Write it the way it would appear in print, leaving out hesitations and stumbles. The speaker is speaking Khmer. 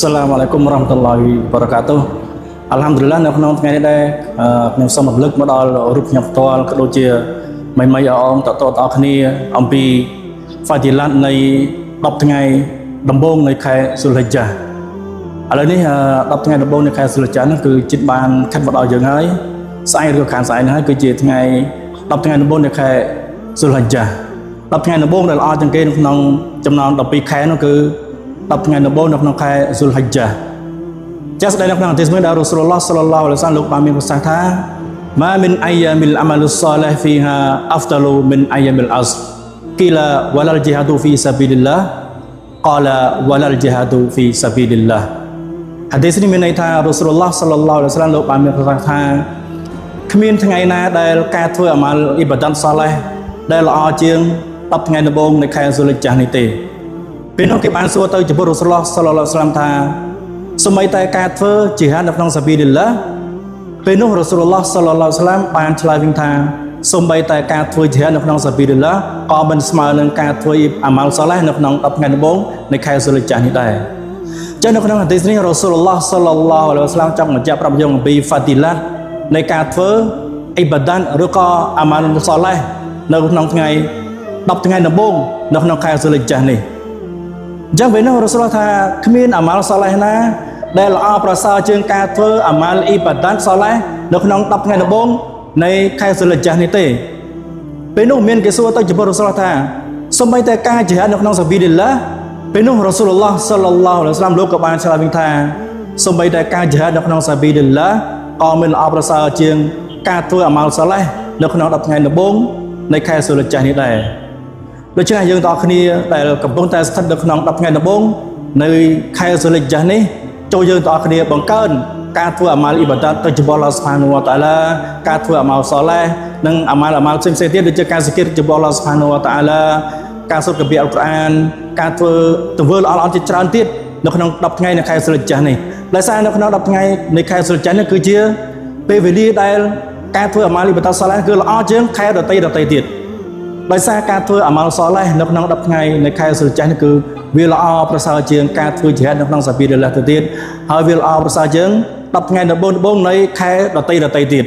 Assalamualaikum warahmatullahi wabarakatuh. Alhamdulillah នៅក្នុងថ្ងៃនេះដែរខ្ញុំសូមរំលឹកមកដល់រូបខ្ញុំផ្ទាល់ក៏ដូចជាមីមីអងតតតគ្នាអំពី Fadilat នៃ10ថ្ងៃដំបូងនៃខែស៊ុលហិជ្ជាឥឡូវនេះ10ថ្ងៃដំបូងនៃខែស៊ុលហិជ្ជានោះគឺជិតបានខិតមកដល់យើងហើយស្អែកឬខាងស្អែកនេះហើយគឺជាថ្ងៃ10ថ្ងៃដំបូងនៃខែស៊ុលហិជ្ជា10ថ្ងៃដំបូងដែលល្អជាងគេនៅក្នុងចំណោម12ខែនោះគឺ10ថ្ងៃដំបូងនៅក្នុងខែស៊ុលហិជ្ជាចាស់ស្ដីនៅក្នុងហឌីសមួយដែលរ៉ូស៊ូលឡោះ សល្លឡោះ អាឡៃហ៊ីវ៉ាសល្លមលោកបានមានប្រសាសន៍ថាម៉ាមិនអាយ៉ាមិលអាម៉ាលុសសាលះហ្វីហាអាហ្វដលូមិនអាយ៉ាមិលអស្រគីឡាវ៉ាឡាលជីហាឌូហ្វីសាប៊ីលិលឡាហ៍កាឡាវ៉ាឡាលជីហាឌូហ្វីសាប៊ីលិលឡាហ៍ហឌីសនេះមានន័យថារ៉ូស៊ូលឡោះ សល្លឡោះ អាឡៃហ៊ីវ៉ាសល្លមលោកបានមានប្រសាសន៍ថាគ្មានថ្ងៃណាដែលការធ្វើអាម៉ាល់អ៊ីបាដាតសាឡេះដែលល្អជាង10ថ្ងៃដំបូងនៃខែស៊ុលហិជ្ជានេះទេពេលនោះគេបានសួរទៅចំពោះរ៉ូស៊ូលឡោះ សល្លឡោះ អាឡៃហ៊ីវ៉ាសល្លមថាសូម្បីតែការធ្វើជីហាដនៅក្នុងសាប៊ីលិលឡាហ៍ពេលនោះរ៉ូស៊ូលឡោះ សល្លឡោះ អាឡៃហ៊ីវ៉ាសល្លមបានឆ្លើយវិញថាសូម្បីតែការធ្វើជីហាដនៅក្នុងសាប៊ីលិលឡាហ៍ក៏មិនស្មើនឹងការធ្វើអាម៉ាល់សាឡេះនៅក្នុង10ថ្ងៃដំបូងនៃខែស៊ុលហិជ្ជានេះដែរចឹងនៅក្នុងហឌីសនេះរ៉ូស៊ូលឡោះ សល្លឡោះ អាឡៃហ៊ីវ៉ាសល្លមចង់បញ្ជាក់ប្រាប់យើងអំពី Fadilat នៃការធ្វើអ៊ីបាដាតឬក៏អាម៉ាល់សាឡេះនៅក្នុងថ្ងៃ10ថ្ងៃដំបូងនៅក្នុងខែស៊ុលហិជ្ជានេះចឹងពេលនោះរ៉ូស៊ូលថាគ្មានអាម៉ាល់សាឡេះណាដែលល្អប្រសើរជាងការធ្វើអាម៉ាល់អ៊ីបាដាតសាឡេះនៅក្នុង10ថ្ងៃដំបូងនៃខែស៊ុលហិជ្ជានេះទេពេលនោះមានគេសួរទៅចំពោះរ៉ូស៊ូលថាសូម្បីតែការជីហាដនៅក្នុងសាប៊ីលិលឡាហ៍ពេលនោះរ៉ូស៊ូលឡោះ សល្លឡោះ អាឡៃហ៊ីវ៉ាសល្លមលោកក៏បានឆ្លើយវិញថាសូម្បីតែការជីហាដនៅក្នុងសាប៊ីលិលឡាហ៍ក៏មិនល្អប្រសើរជាងការធ្វើអាម៉ាល់សាឡេះនៅក្នុង10ថ្ងៃដំបូងនៃខែស៊ុលហិជ្ជានេះដែរដូច្នេះយើងទាំងអស់គ្នាដែលកំពុងតែស្ថិតនៅក្នុង10ថ្ងៃដំបូងនៃខែស៊ុលហិជ្ជានេះចូលយើងទាំងអស់គ្នាបង្កើនការធ្វើអាម៉ាល់អ៊ីបាដាតទៅចំពោះអល់ឡោះស៊ុបហានូវតាឡាការធ្វើអាម៉ាល់សាឡេះនិងអាម៉ាល់ផ្សេងៗទៀតដូចជាការសិក្រាចំពោះអល់ឡោះស៊ុបហានូវតាឡាការសូត្រកាពីអល់កុរអានការធ្វើទង្វើល្អៗជាច្រើនទៀតនៅក្នុង10ថ្ងៃនៃខែស៊ុលហិជ្ជានេះដោយសារនៅក្នុង10ថ្ងៃនៃខែស៊ុលហិជ្ជានេះគឺជាពេលវេលាដែលការធ្វើអាម៉ាល់អ៊ីបាដាតសាឡេះគឺល្អជាងខែដទៃទៀតដោយសារការធ្វើអាម៉ាល់សាឡេះនៅក្នុង10ថ្ងៃនៃខែស៊ុលហិជ្ជានេះគឺវាល្អប្រសើរជាងការធ្វើជីហាដនៅក្នុងសាប៊ីលិលឡាហ៍ទៅទៀតហើយវាល្អប្រសើរជាង10ថ្ងៃដំបូងនៃខែដទៃទៀត